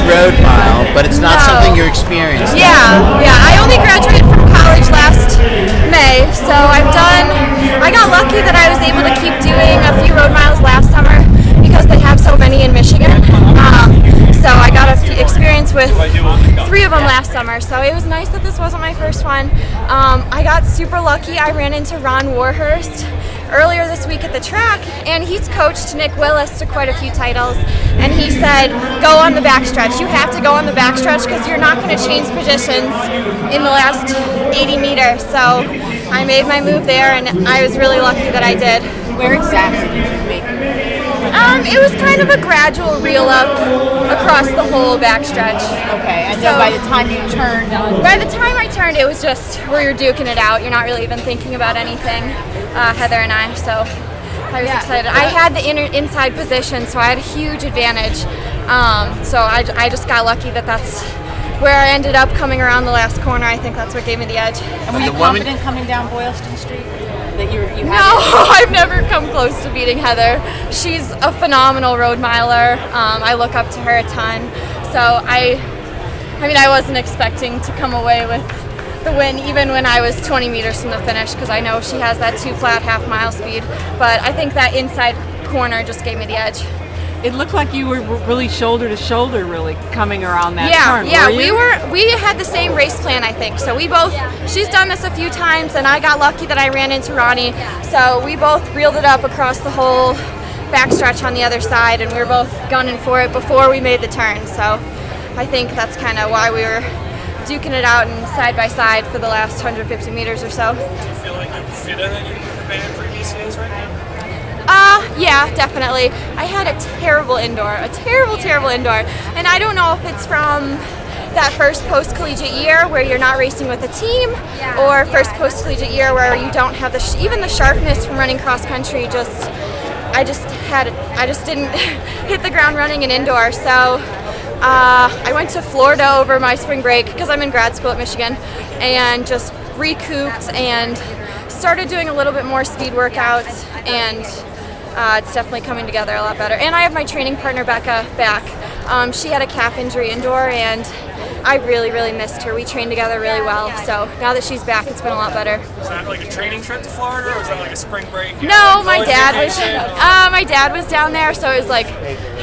road mile, but it's not No. something you're experiencing. Yeah. I only graduated from college last May, so I got lucky that I was able to keep doing a few road miles last summer because they have so many in Michigan. So I got experience with 3 of them last summer, so it was nice that this wasn't my first one. I got super lucky. I ran into Ron Warhurst earlier this week at the track, and he's coached Nick Willis to quite a few titles, and he said, go on the backstretch. You have to go on the backstretch because you're not going to change positions in the last 80 meters. So I made my move there, and I was really lucky that I did. Where exactly did you make it? It was kind of a gradual reel up across the whole backstretch. Okay, and so by the time you turned on... By the time I turned, it was just where you're duking it out. You're not really even thinking about anything, Heather and I, so I was excited. I had the inside position, so I had a huge advantage. So I just got lucky that's where I ended up coming around the last corner. I think that's what gave me the edge. And were you confident coming down Boylston Street? That you had No, I've never come close to beating Heather. She's a phenomenal road miler. I look up to her a ton. So I wasn't expecting to come away with the win even when I was 20 meters from the finish because I know she has that 2 flat half-mile speed. But I think that inside corner just gave me the edge. It looked like you were really shoulder to shoulder, really coming around that turn. Yeah, were you? we had the same race plan, I think. So we both, she's done this a few times, and I got lucky that I ran into Ronnie. So we both reeled it up across the whole backstretch on the other side, and we were both gunning for it before we made the turn. So I think that's kind of why we were duking it out and side by side for the last 150 meters or so. Do you feel like you're fitter than you've been in previous days right now? Yeah, definitely. I had a terrible indoor, and I don't know if it's from that first post-collegiate year where you're not racing with a team, or first post-collegiate year where you don't have even the sharpness from running cross-country. I just didn't hit the ground running in indoor. So I went to Florida over my spring break because I'm in grad school at Michigan, and just recouped and started doing a little bit more speed workouts, and it's definitely coming together a lot better. And I have my training partner, Becca, back. She had a calf injury indoor, and I really, really missed her. We trained together really well, so now that she's back, it's been a lot better. Was that like a training trip to Florida, or was that like a spring break? No, my dad was down there, so it was like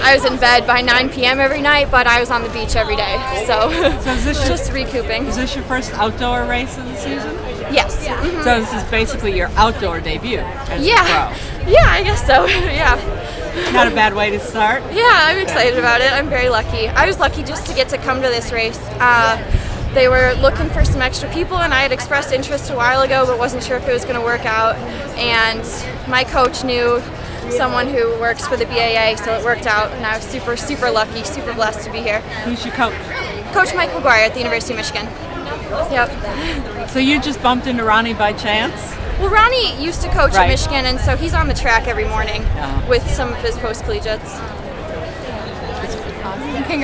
I was in bed by 9 p.m. every night, but I was on the beach every day, so is this just recouping. Is this your first outdoor race of the season? Yes. Mm-hmm. So this is basically your outdoor debut as a pro. Yeah, I guess so. Yeah. Not a bad way to start. Yeah, I'm excited about it. I'm very lucky. I was lucky just to get to come to this race. They were looking for some extra people, and I had expressed interest a while ago, but wasn't sure if it was going to work out. And my coach knew someone who works for the BAA, so it worked out, and I was super, super lucky, super blessed to be here. Who's your coach? Coach Mike McGuire at the University of Michigan. Yep. So you just bumped into Ronnie by chance? Well, Ronnie used to coach at Michigan, and so he's on the track every morning with some of his post-collegiates. Congrats.